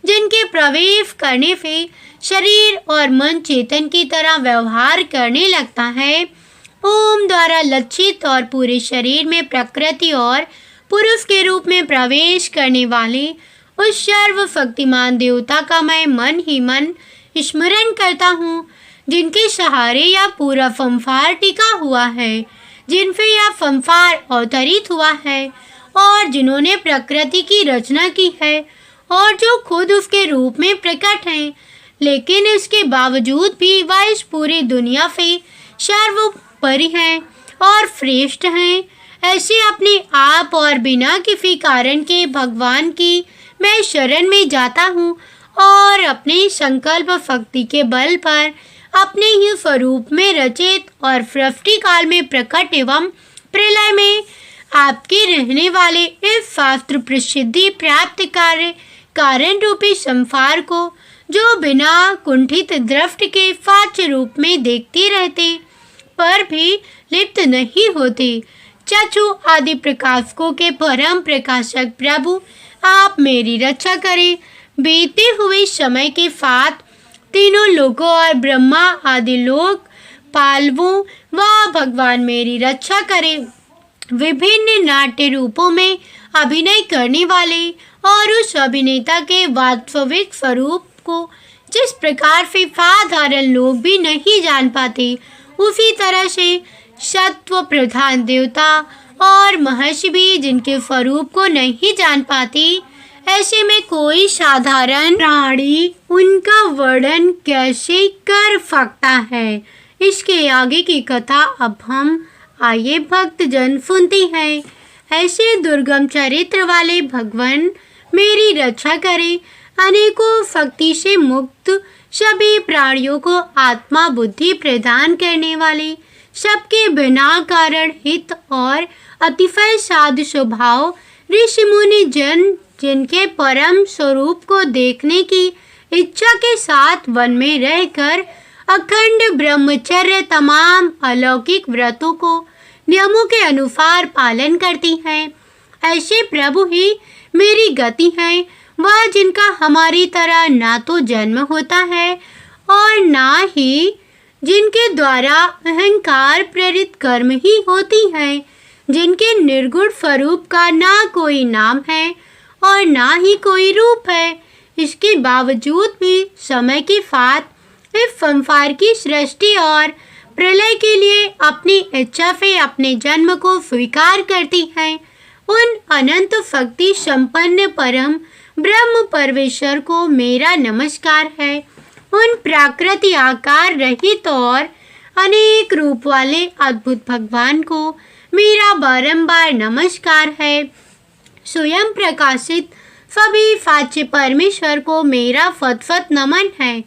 जिनके प्रवेश करने से शरीर और मन चेतन की तरह व्यवहार करने लगता है। ओम द्वारा लक्षित और पूरे शरीर में प्रकृति और पुरुष के रूप में प्रवेश करने वाले उस सर्वशक्तिमान देवता का मैं मन ही मन स्मरण करता हूँ, जिनके सहारे यह पूरा संसार टिका हुआ है, जिनसे यह संसार अवतरित हुआ है और जिन्होंने प्रकृति की रचना की है और जो खुद उसके रूप में प्रकट हैं, लेकिन इसके बावजूद भी वह इस पूरी दुनिया से सर्वोपरि हैं और श्रेष्ठ हैं। ऐसे अपने आप और बिना किसी कारण के भगवान की मैं शरण में जाता हूँ और अपने संकल्प शक्ति के बल पर अपने ही स्वरूप में रचित और सृष्टि काल में प्रकट एवं प्रलय में आपके रहने वाले इस शास्त्र प्रसिद्धि प्राप्त कार्य कारण रूपी संसार को जो बिना कुंठित दृष्टि के साक्ष्य रूप में देखते रहते पर भी लिप्त नहीं होते, चक्षु आदि प्रकाशकों के परम प्रकाशक प्रभु आप मेरी रक्षा करें। बीते हुए समय के साथ तीनों लोकों और ब्रह्मा आदि लोक पालवों व भगवान मेरी रक्षा करें। विभिन्न नाट्य रूपों में अभिनय करने वाले और उस अभिनेता के वास्तविक स्वरूप को जिस प्रकार से साधारण लोग भी नहीं जान पाते, उसी तरह से सत्व प्रधान देवता और महर्षि भी जिनके स्वरूप को नहीं जान पाती, ऐसे में कोई साधारण प्राणी उनका वर्णन कैसे कर सकता है। इसके आगे की कथा अब हम आइए भक्तजन सुनते हैं। ऐसे दुर्गम चरित्र वाले भगवान मेरी रक्षा करे, अनेकों शक्ति से मुक्त, सभी प्राणियों को आत्मा बुद्धि प्रदान करने वाले, सबके बिना कारण हित और अतिशय साधु स्वभाव, ऋषि मुनि जन जिनके परम स्वरूप को देखने की इच्छा के साथ वन में रहकर अखंड ब्रह्मचर्य तमाम अलौकिक व्रतों को नियमों के अनुसार पालन करती हैं। ऐसे प्रभु ही मेरी गति है, वह जिनका हमारी तरह ना तो जन्म होता है और ना ही जिनके द्वारा अहंकार प्रेरित कर्म ही होती है, जिनके निर्गुण स्वरूप का ना कोई नाम है और ना ही कोई रूप है। इसके बावजूद भी समय के साथ इस संसार की सृष्टि और प्रलय के लिए अपनी इच्छा से अपने जन्म को स्वीकार करती है। उन अनंत शक्ति संपन्न परम ब्रह्म परमेश्वर को मेरा नमस्कार है। उन प्राकृतिक आकार रहित और अनेक रूप वाले अद्भुत भगवान को मेरा बारंबार नमस्कार है। स्वयं प्रकाशित सभी साच्य परमेश्वर को मेरा फत नमन है।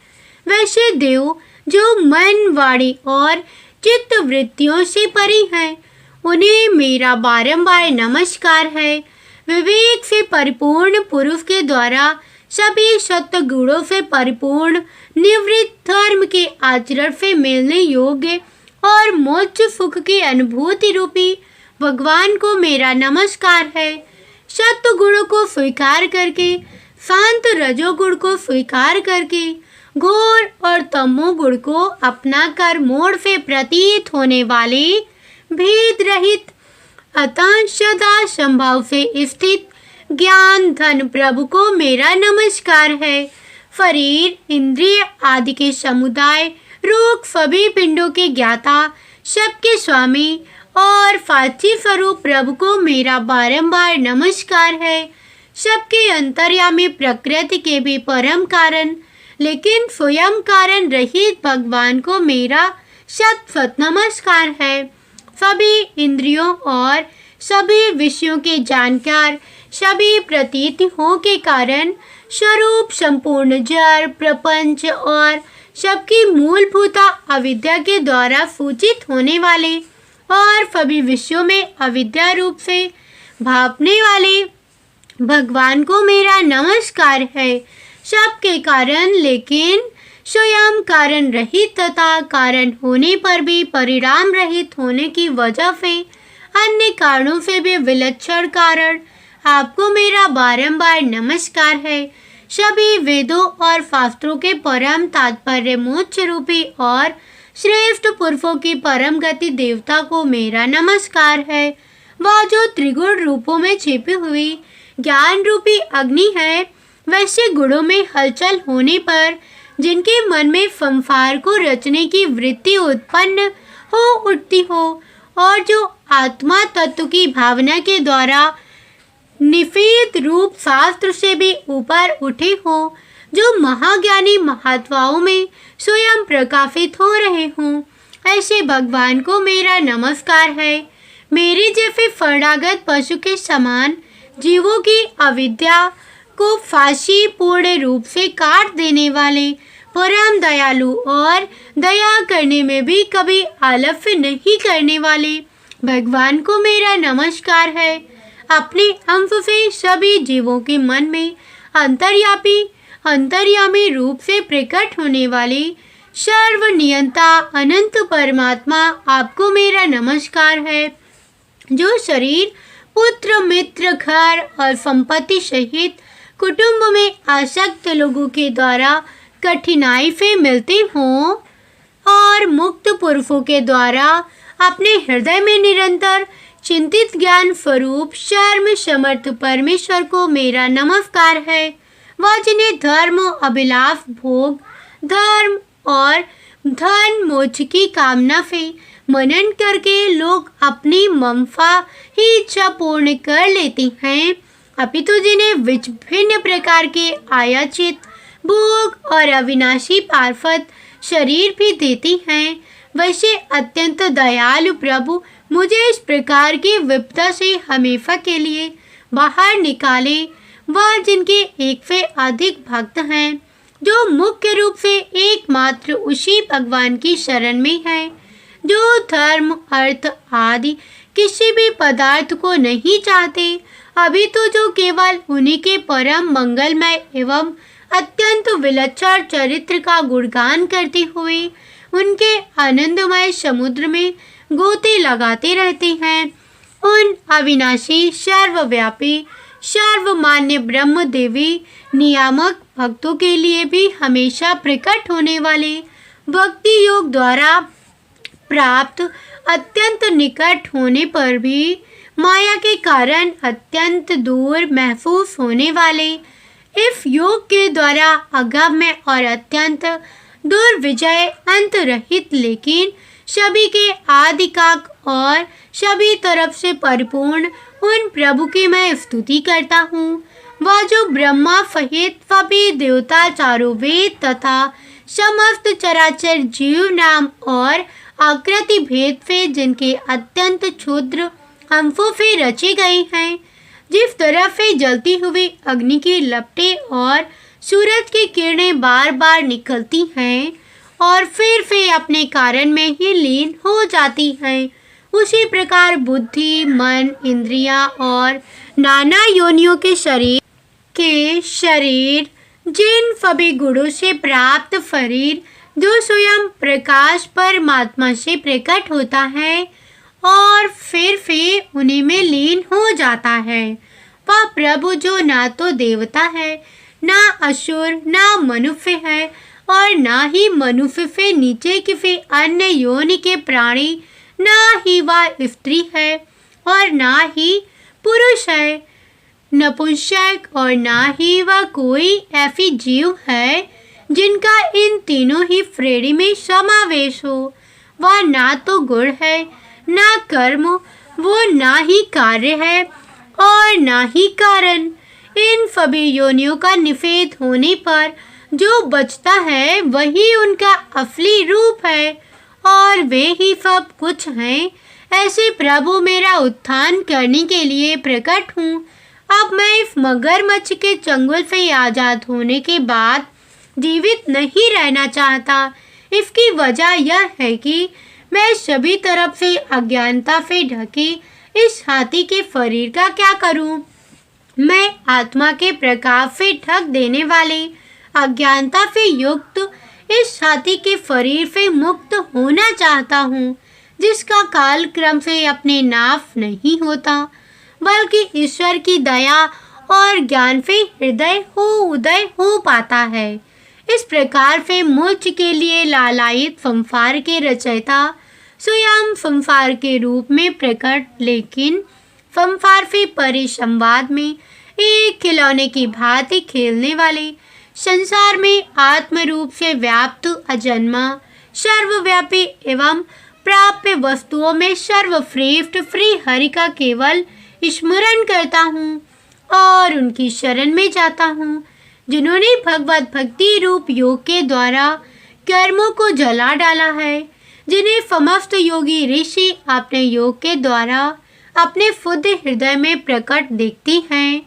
वैसे देव जो मन वाणी और चित्त वृत्तियों से परी हैं, उन्हें मेरा बारंबार नमस्कार है। विवेक से परिपूर्ण पुरुष के द्वारा सभी सत्य गुणों से परिपूर्ण निवृत्त धर्म के आचरण से मिलने योग्य और मोक्ष सुख की अनुभूति रूपी भगवान को मेरा नमस्कार है। सत्य गुणों को स्वीकार करके, शांत रजोगुण को स्वीकार करके, घोर और तमो गुण को अपना कर मोड़ से प्रतीत होने वाले भेद रहित अतः सदा संभाव से स्थित ज्ञान धन प्रभु को मेरा नमस्कार है। शरीर, इंद्रिय आदि के समुदाय रूप सभी पिंडों के ज्ञाता, सबके स्वामी और साक्षी स्वरूप प्रभु को मेरा बारंबार नमस्कार है। सबके अंतर्यामी प्रकृति के भी परम कारण लेकिन स्वयं कारण रहित भगवान को मेरा शत नमस्कार है। सभी इंद्रियों और सभी विषयों के जानकार, सभी प्रतीतियों के कारण स्वरूप संपूर्ण जड़ प्रपंच और सबकी मूलभूत अविद्या के द्वारा सूचित होने वाले और सभी विषयों में अविद्या रूप से भापने वाले भगवान को मेरा नमस्कार है। सबके कारण लेकिन स्वयं कारण रहित तथा कारण होने पर भी परिणाम रहित होने की वजह से अन्य कारणों से भी विलक्षण कारण आपको मेरा बारंबार नमस्कार है। सभी वेदों और शास्त्रों के परम तात्पर्य मोक्ष रूपी और श्रेष्ठ पुरुषों की परम गति देवता को मेरा नमस्कार है। वह जो त्रिगुण रूपों में छिपी हुई ज्ञान रूपी अग्नि है, वैसे गुणों में हलचल होने पर जिनके मन में संसार को रचने की वृत्ति उत्पन्न हो उठती हो और जो आत्मा तत्व की भावना के द्वारा निषेध रूप शास्त्र से भी ऊपर उठे हो, जो महाज्ञानी महात्माओं में स्वयं प्रकाशित हो रहे हों, ऐसे भगवान को मेरा नमस्कार है। मेरे जैसे शरणागत पशु के समान जीवों की अविद्या को फांसी पूर्ण रूप से काट देने वाले परम दयालु और दया करने में भी कभी आलस्य नहीं करने वाले भगवान को मेरा नमस्कार है। अपने अंश से सभी जीवों के मन में अंतर्यामी रूप से प्रकट होने वाले सर्वनियंता अनंत परमात्मा आपको मेरा नमस्कार है। जो शरीर, पुत्र, मित्र, घर और संपत्ति सहित कुटुंब में आसक्त लोगों के द्वारा कठिनाई से मिलते हों और मुक्त पुरुषों के द्वारा अपने हृदय में निरंतर चिंतित ज्ञान स्वरूप सर्व समर्थ परमेश्वर को मेरा नमस्कार है। वह जिन्हें धर्म, अभिलाष, भोग, धर्म और धन मोक्ष की कामना से मनन करके लोग अपनी मंफा ही इच्छा पूर्ण कर लेते हैं, अपितु जिन्हें विभिन्न प्रकार के आयाचित भोग और अविनाशी पार्वत शरीर भी देती हैं, वैसे अत्यंत दयालु प्रभु मुझे इस प्रकार की विपदा से हमेशा के लिए बाहर निकाले। वह जिनके एक से अधिक भक्त हैं, जो मुख्य रूप से एकमात्र उसी भगवान की शरण में है, जो धर्म अर्थ आदि किसी भी पदार्थ को नहीं चाहते, अभी तो जो केवल उन्हीं के परम मंगलमय एवं अत्यंत विलक्षण चरित्र का गुणगान करते हुए उनके आनंदमय समुद्र में गोते लगाते रहते हैं, उन अविनाशी सर्वव्यापी सर्वमान्य ब्रह्म देवी नियामक भक्तों के लिए भी हमेशा प्रकट होने वाले भक्ति योग द्वारा प्राप्त अत्यंत निकट होने पर भी माया के कारण अत्यंत दूर महसूस होने वाले इस योग के द्वारा अगम्य और अत्यंत दुर्विजय अंत रहित लेकिन सभी के आदिकाक और सभी तरफ से परिपूर्ण उन प्रभु की मैं स्तुति करता हूँ। वह जो ब्रह्मा सहित सभी देवता चारों वेद तथा समस्त चराचर जीव नाम और आकृति भेद से जिनके अत्यंत क्षुद्र अंशों से रचे गए हैं, जिस तरह से जलती हुई अग्नि की लपटें और सूरज की किरणें बार बार निकलती हैं और फिर से अपने कारण में ही लीन हो जाती हैं, उसी प्रकार बुद्धि मन इंद्रियां और नाना योनियों के शरीर जिन सभी गुणों से प्राप्त शरीर जो स्वयं प्रकाश परमात्मा से प्रकट होता है और फिर से उन्हीं में लीन हो जाता है, वह प्रभु जो ना तो देवता है, ना असुर, ना मनुष्य है और ना ही मनुष्य से नीचे किसी अन्य योनि के प्राणी, ना ही वह स्त्री है और ना ही पुरुष है, नपुंसक और ना ही वह कोई ऐसी जीव है जिनका इन तीनों ही श्रेणी में समावेश हो। वह ना तो गुण है, ना कर्म, वो ना ही कार्य है और ना ही कारण। इन सभी योनियों का निषेध होने पर जो बचता है वही उनका असली रूप है और वे ही सब कुछ हैं। ऐसे प्रभु मेरा उत्थान करने के लिए प्रकट हूँ। अब मैं इस मगरमच्छ के चंगुल से आजाद होने के बाद जीवित नहीं रहना चाहता। इसकी वजह यह है कि मैं सभी तरफ से अज्ञानता से ढकी इस हाथी के शरीर का क्या करूं? मैं आत्मा के प्रकाश से ढक देने वाले अज्ञानता से युक्त इस हाथी के शरीर से मुक्त होना चाहता हूँ, जिसका काल क्रम से अपने नाश नहीं होता, बल्कि ईश्वर की दया और ज्ञान से हृदय हो उदय हो पाता है। इस प्रकार से मोक्ष के लिए लालायित संसार के रचयिता स्वयं संसार के रूप में प्रकट, लेकिन संसार से परे संवाद में एक खिलौने की भांति खेलने वाले, संसार में आत्म रूप से व्याप्त अजन्मा सर्वव्यापी एवं प्राप्य वस्तुओं में सर्वश्रेष्ठ श्री हरि का केवल स्मरण करता हूँ और उनकी शरण में जाता हूँ, जिन्होंने भगवत भक्ति रूप योग के द्वारा कर्मों को जला डाला है, जिन्हें समस्त योगी ऋषि अपने योग के द्वारा अपने शुद्ध हृदय में प्रकट देखते हैं।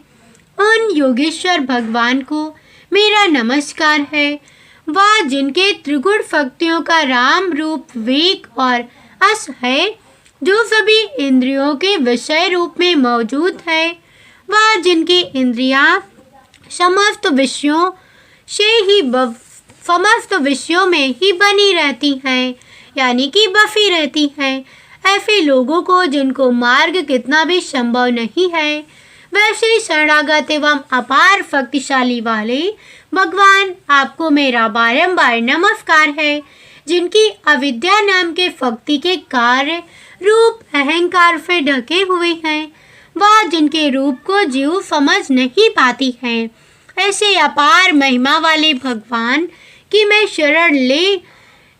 उन योगेश्वर भगवान को मेरा नमस्कार है। वह जिनके त्रिगुण शक्तियों का राम रूप वेग और अस है, जो सभी इंद्रियों के विषय रूप में मौजूद है, वह जिनकी इंद्रियां समस्त विषयों में ही बनी रहती हैं, यानी कि बसी रहती हैं। ऐसे लोगों को जिनको मार्ग कितना भी संभव नहीं है, वैसे शरणागत एवं अपार शक्तिशाली वाले भगवान आपको मेरा बारंबार नमस्कार है, जिनकी अविद्या नाम के शक्ति के कार्य रूप अहंकार से ढके हुए हैं, वह जिनके रूप को जीव समझ नहीं पाती हैं। ऐसे अपार महिमा वाले भगवान की मैं शरण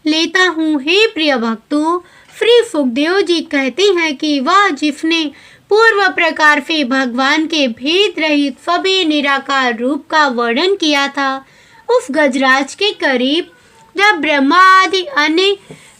लेता हूँ। हे प्रिय भक्तों, श्री सुखदेव जी कहते हैं कि वह जिसने पूर्व प्रकार से भगवान के भेद रहित सभी निराकार रूप का वर्णन किया था, उस गजराज के करीब जब ब्रह्मा आदि अन्य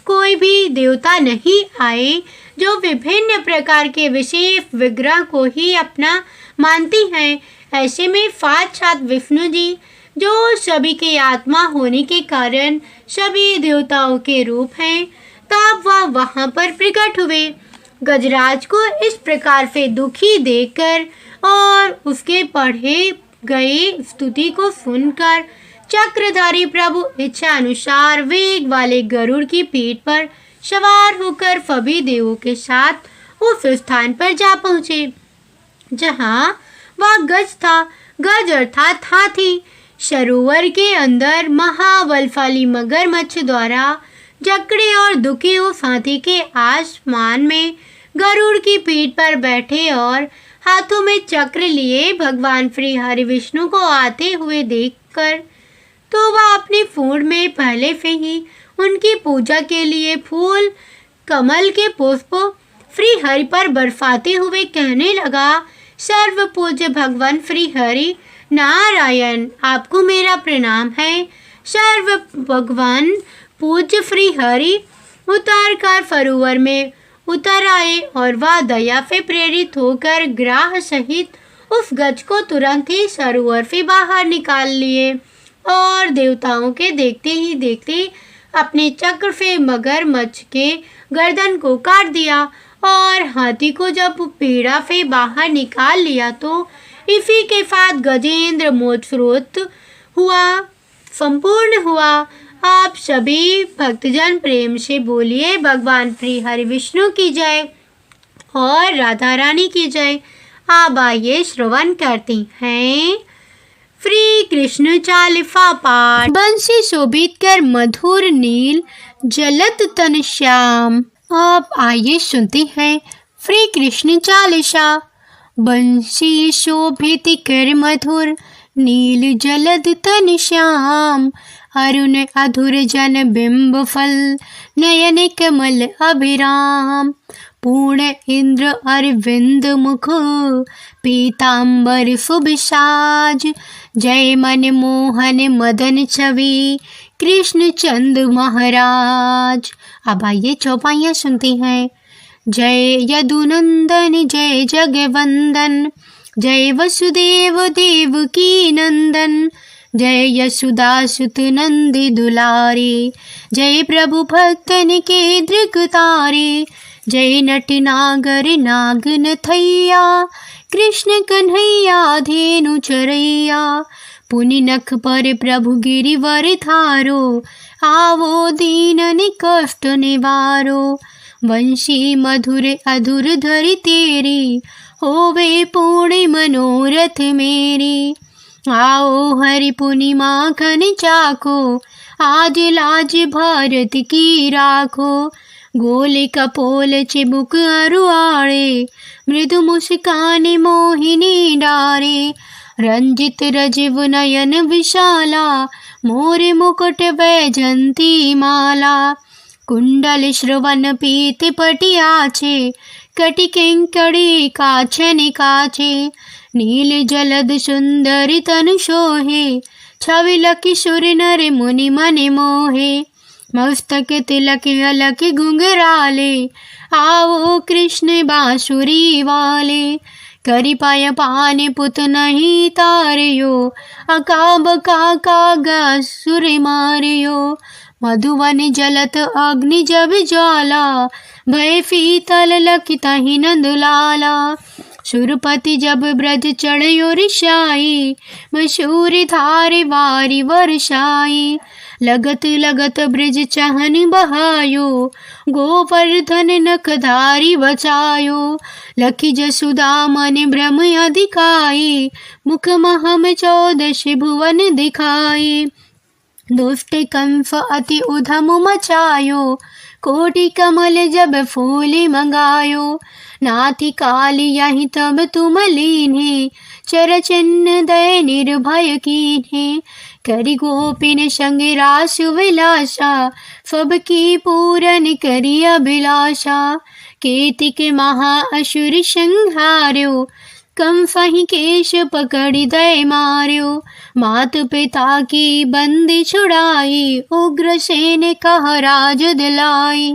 कोई भी देवता नहीं आए, जो विभिन्न प्रकार के विशेष विग्रह को ही अपना मानती हैं, ऐसे में साक्षात विष्णु जी, जो सभी के आत्मा होने के कारण सभी देवताओं के रूप हैं, तब वह वहां पर प्रकट हुए। गजराज को इस प्रकार से दुखी देखकर और उसके पढ़े गए स्तुति को सुनकर चक्रधारी प्रभु इच्छा अनुसार वेग वाले गरुड़ की पीठ पर सवार होकर सभी देवों के साथ उस स्थान पर जा पहुँचे जहाँ वह गज था। गज अर्थात हाथी। सरोवर के अंदर महाबलशाली मगरमच्छ द्वारा जकड़े और दुखी हुए हाथी के आसमान में गरुड़ की पीठ पर बैठे और हाथों में चक्र लिए भगवान श्री हरि विष्णु को आते हुए देखकर तो वह अपने फूल में पहले से ही उनकी पूजा के लिए फूल कमल के पुष्प श्री हरि पर बरसाते हुए कहने लगा, सर्व पूज्य भगवान श्री हरि नारायण, आपको मेरा प्रणाम है। सर्व भगवान पूज्य श्री हरि उतर कर सरोवर में उतर आए और वह दया से प्रेरित होकर ग्राह सहित उस गज को तुरंत ही सरोवर से बाहर निकाल लिए और देवताओं के देखते ही देखते अपने चक्र से मगरमच्छ के गर्दन को काट दिया और हाथी को जब पीड़ा से बाहर निकाल लिया तो इसी के साथ गजेंद्र मोक्षरोत हुआ, संपूर्ण हुआ। आप सभी भक्तजन प्रेम से बोलिए भगवान श्री हरि विष्णु की जय और राधा रानी की जय। अब आइए श्रवण करते हैं श्री कृष्ण चालीसा पाठ। बंसी शोभित कर मधुर नील जलत तन श्याम। अब आइए सुनते हैं श्री कृष्ण चालीसा। बंसी शोभित कर मधुर नील जलद तन श्याम, अरुण अधुर जन बिंब फल नयन कमल अभिराम। पूर्ण इंद्र अरविंद मुख पीतांबर शुभ साज, जय मन मोहन मदन छवि कृष्ण चंद महाराज। अब आइए चौपाइयाँ सुनते हैं। जय यदुनंदन जय जगवंदन, जय वसुदेव देवकी नंदन, जय यशोदा सुत नंदी दुलारे, जय प्रभु भक्तन के दृग तारे, जय नट नागर नाग नथैया कृष्ण कन्हैया धेनु चरैया। पुनि नख पर प्रभु गिरिवर धारो, आवो दीनन कष्ट निवारो। वंशी मधुर अधुर धरि तेरी, होवे पूर्ण मनोरथ मेरी। आओ हरि पुनि माखन चाखो, आज लाज भारत की राखो। गोल कपोल चिबुक अरुआड़े, मृदु मुस्कान मोहिनी डारे। रंजित रजिव नयन विशाला, मोर मुकुट वैजंती माला। कुंडल श्रवण पीत पटियाचे, कटि किंकड़ी काछन काचे। नील जलद सुंदर तनु शोहे, छवि लकी सुर नर मुनि मन मोहे। मस्तक तिलक अलक घुंघराले, आओ कृष्ण बांसुरी वाले। करि पाय पान पुत नहीं तारियो, अकाब कागा सुर मारियो। मधुवन जलत अग्नि जब ज्वाला, भय शीतल लखि तहि नंद लाला। सुरपति जब ब्रज चढ़यो रिशाई, मशूर धार वारी वर्षाई। लगत लगत ब्रज चहन बहायो, गोवर्धन नखधारी बचायो। लखी जसुदा मन भ्रम अधिकाई, मुख महम 14 भुवन दिखाई। दुष्ट कंस अति उधम मचायो, कोटि कमल जब फूल मंगायो। नाथि काल यही तब तुम लीन्हे, चर चिन्ह दय निर्भय कीन्हे। करि गोपिन संग रास विलासा, सबकी पूरन करि अभिलाषा। केतिक महा असुर संहार्यो, कंफहि केश पकड़ि दय मार्यो। मात पिता की बंदी छुड़ाई, उग्रसेन कह राज दिलाई।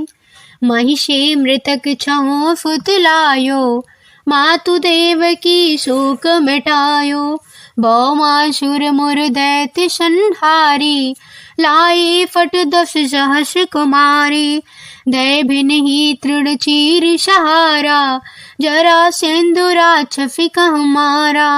महिषे मृतक छहों फुतलायो, मातु देव की शोक मिटायो। भौमासुर मुर दैत्य संहारी, लाए फट 10 सहस्र कुमारी। दय भिन्हि तृण चीर सहारा, जरासेंधु राक्षसी कह मारा।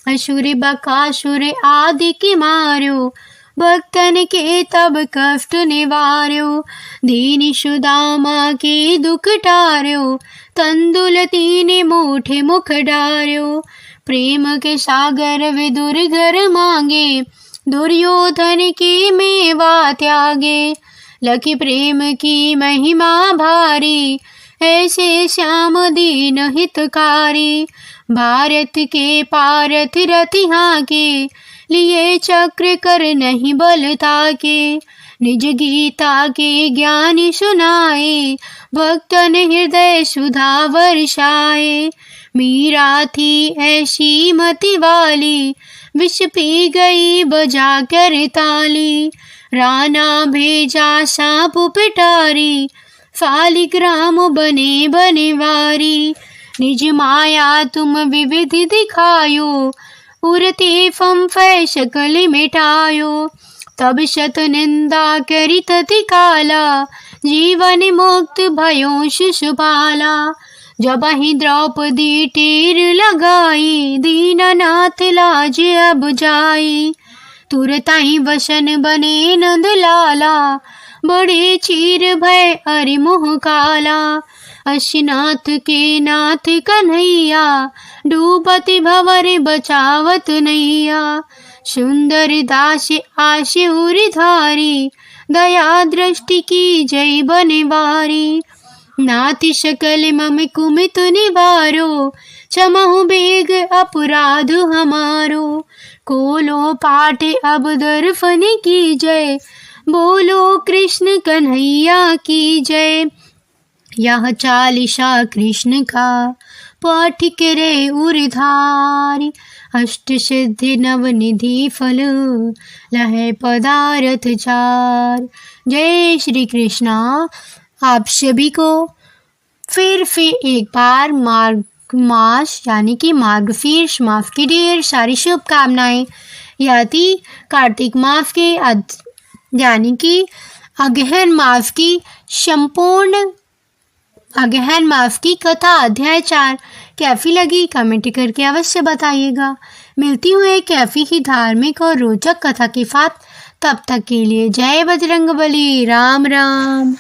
असुर बकासुर आदि की मार्यो, भक्तन के तब कष्ट निवार्यो। दीन सुदामा के दुख टार्यो, तंदुल 3 मुठि मुख डार्यो। प्रेम के सागर विदुर घर मांगे, दुर्योधन की मेवा त्यागे। लखि प्रेम की महिमा भारी, ऐसे श्याम दीन हितकारी। भारत के पारथ रथिहा के, लिए चक्र कर नहीं बलता के। निज गीता के ज्ञान सुनाए, भक्तन हृदय सुधा वर्षाए। मीरा थी ऐसी मति वाली, विष पी गई बजा कर ताली। राणा भेजा सांप पिटारी, शालिग्राम बने बनवारी। निज माया तुम विविध दिखायो, उरते फम फै सकल मिटायो। तब शत निंदा करी तति काला, जीवन मुक्त भयो शिशुपाला। जब ही द्रौपदी टेर लगाई, दीननाथ लाज अब जाई। तुरत ही वसन बने नंद लाला, बड़े चीर भय अरि मोह काला। अश्वनाथ के नाथ कन्हैया, डूबति भंवर बचावत नैया। सुंदर दास आश उरधारी, दया दृष्टि की जय बनवारी। नाथ सकल मम कुमित निवारो, क्षमहु बेग अपराध हमारो। खोलो पाठ अब दर्पण की जय, बोलो कृष्ण कन्हैया की जय। यह चालीसा कृष्ण का, पाठ करे उरधारी। अष्ट सिद्धि नवनिधि फल, लहै पदारथ चार। जय श्री कृष्णा। आप सभी को फिर एक बार मास यानी कि मार्गशीर्ष मास की ढेर सारी शुभकामनाएं। यदि कार्तिक मास के यानी कि अगहन मास की संपूर्ण अगहन मास की कथा अध्याय 4 कैसी लगी कमेंट करके अवश्य बताइएगा। मिलती हूँ एक कैफी ही धार्मिक और रोचक कथा के साथ। तब तक के लिए जय बजरंगबली। राम राम।